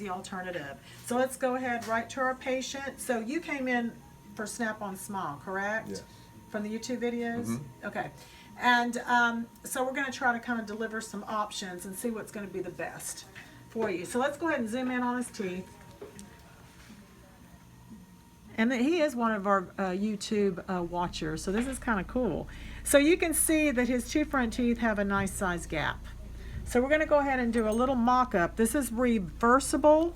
the alternative. So let's go ahead right to our patient. So you came in for Snap-on Smile, correct? Yes. From the YouTube videos? Mm-hmm. Okay. And so we're going to try to kind of deliver some options and see what's going to be the best for you. So let's go ahead and zoom in on his teeth. And he is one of our YouTube watchers, so this is kind of cool. So you can see that his two front teeth have a nice size gap. So we're going to go ahead and do a little mock-up. This is reversible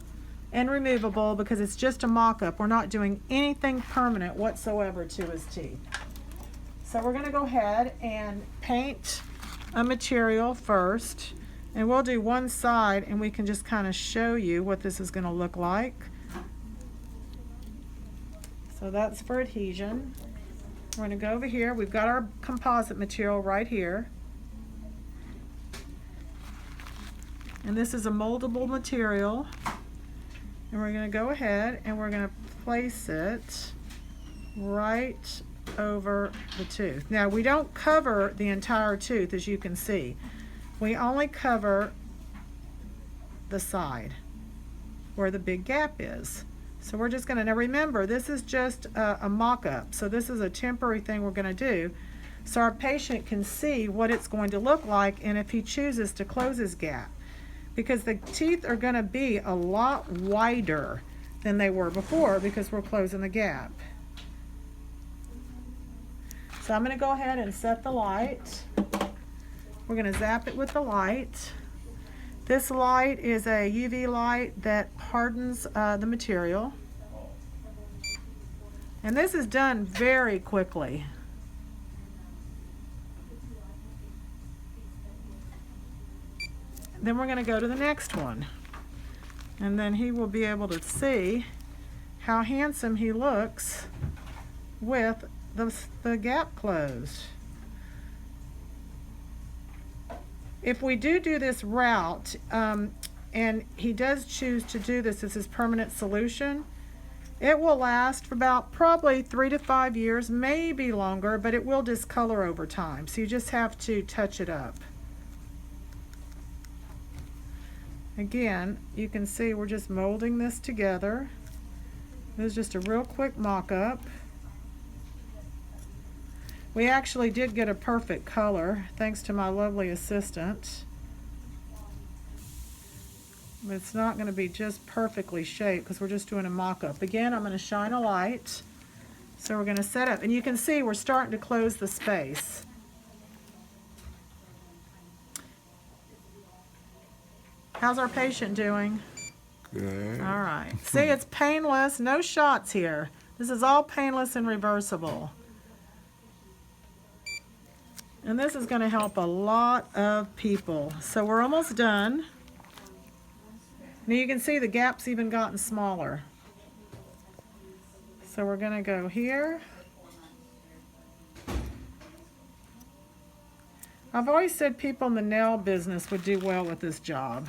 and removable because it's just a mock-up. We're not doing anything permanent whatsoever to his teeth. So we're going to go ahead and paint a material first. And we'll do one side and we can just kind of show you what this is going to look like. So that's for adhesion. We're going to go over here. We've got our composite material right here. And this is a moldable material. And we're going to go ahead and we're going to place it right over the tooth. Now we don't cover the entire tooth, as you can see. We only cover the side where the big gap is. So we're just going to, now remember, this is just a mock-up. So this is a temporary thing we're going to do so our patient can see what it's going to look like and if he chooses to close his gap. Because the teeth are going to be a lot wider than they were before because we're closing the gap. So I'm going to go ahead and set the light. We're going to zap it with the light. This light is a UV light that hardens the material. And this is done very quickly. Then we're going to go to the next one. And then he will be able to see how handsome he looks with the gap closed. If we do this route, and he does choose to do this as his permanent solution, it will last for about probably 3 to 5 years, maybe longer, but it will discolor over time. So you just have to touch it up. Again, you can see we're just molding this together. This is just a real quick mock-up. We actually did get a perfect color thanks to my lovely assistant. But it's not going to be just perfectly shaped because we're just doing a mock-up. Again, I'm going to shine a light. So we're going to set up. And you can see we're starting to close the space. How's our patient doing? Good. All right. See, it's painless. No shots here. This is all painless and reversible. And this is going to help a lot of people. So we're almost done. Now you can see the gap's even gotten smaller. So we're going to go here. I've always said people in the nail business would do well with this job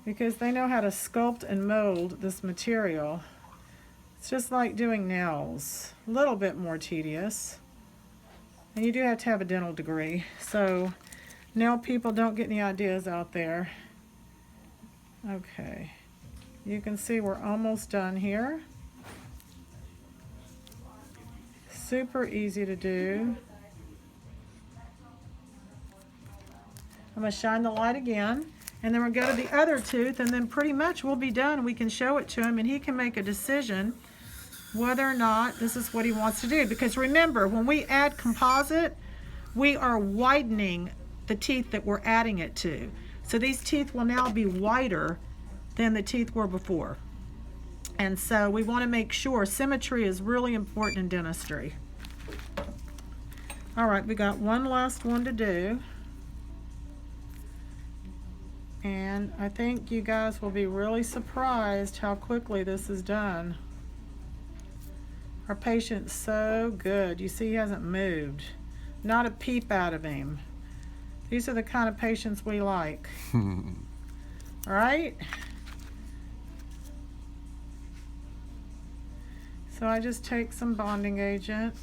because they know how to sculpt and mold this material. It's just like doing nails, a little bit more tedious. And you do have to have a dental degree, so nail people, don't get any ideas out there. Okay, you can see we're almost done here. Super easy to do. I'm going to shine the light again, and then we'll go to the other tooth, and then pretty much we'll be done. We can show it to him, and he can make a decision whether or not this is what he wants to do. Because remember, when we add composite, we are widening the teeth that we're adding it to. So these teeth will now be wider than the teeth were before. And so we want to make sure symmetry is really important in dentistry. All right, we got one last one to do. And I think you guys will be really surprised how quickly this is done. Our patient's so good. You see he hasn't moved. Not a peep out of him. These are the kind of patients we like. All right? So I just take some bonding agent.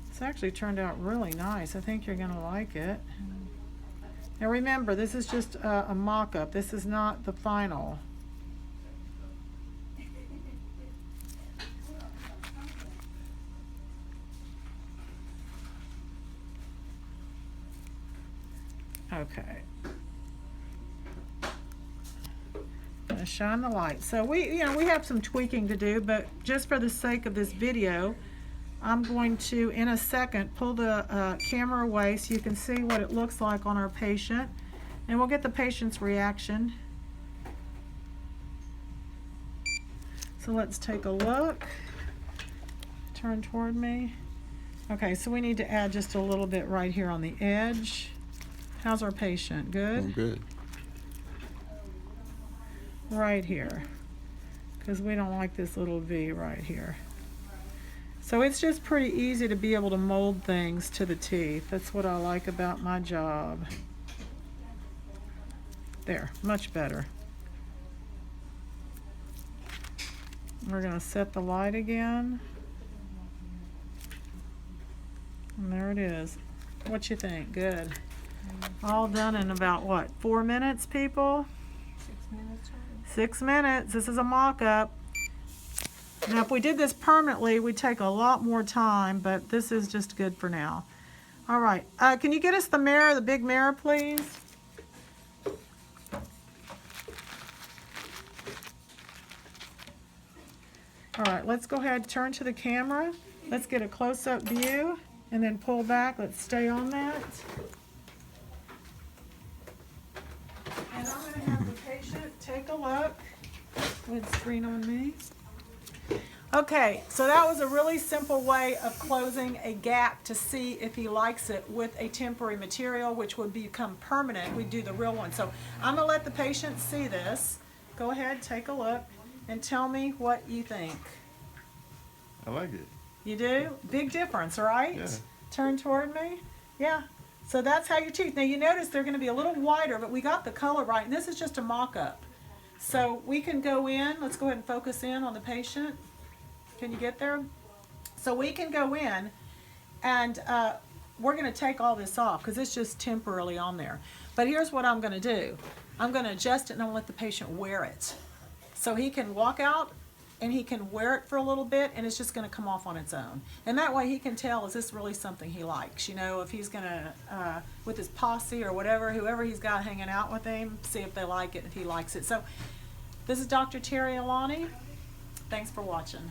It's actually turned out really nice. I think you're going to like it. Now remember, this is just a mock-up. This is not the final. Okay. Gonna shine the light. So we have some tweaking to do, but just for the sake of this video, I'm going to, in a second, pull the camera away so you can see what it looks like on our patient, and we'll get the patient's reaction. So let's take a look. Turn toward me. Okay, so we need to add just a little bit right here on the edge. How's our patient? Good? I'm good. Right here, because we don't like this little V right here. So it's just pretty easy to be able to mold things to the teeth. That's what I like about my job. There, much better. We're going to set the light again. And there it is. What you think? Good. All done in about what, 4 minutes, people? 6 minutes. 6 minutes. This is a mock-up. Now, if we did this permanently, we'd take a lot more time, but this is just good for now. All right. Can you get us the mirror, the big mirror, please? All right, let's go ahead and turn to the camera. Let's get a close-up view and then pull back. Let's stay on that. And I'm going to have the patient take a look. Go ahead and screen on me. Okay, so that was a really simple way of closing a gap to see if he likes it with a temporary material, which would become permanent. We do the real one. So I'm going to let the patient see this. Go ahead, take a look, and tell me what you think. I like it. You do? Big difference, right? Yeah. Turn toward me. Yeah. So that's how your teeth. Now you notice they're going to be a little wider, but we got the color right, and this is just a mock-up. So we can go in. Let's go ahead and focus in on the patient. Can you get there? So we can go in, and we're going to take all this off because it's just temporarily on there. But here's what I'm going to do. I'm going to adjust it, and I'm going to let the patient wear it. So he can walk out, and he can wear it for a little bit, and it's just going to come off on its own. And that way he can tell, is this really something he likes? You know, if he's going to, with his posse or whatever, whoever he's got hanging out with him, see if they like it, if he likes it. So this is Dr. Terri Alani. Thanks for watching.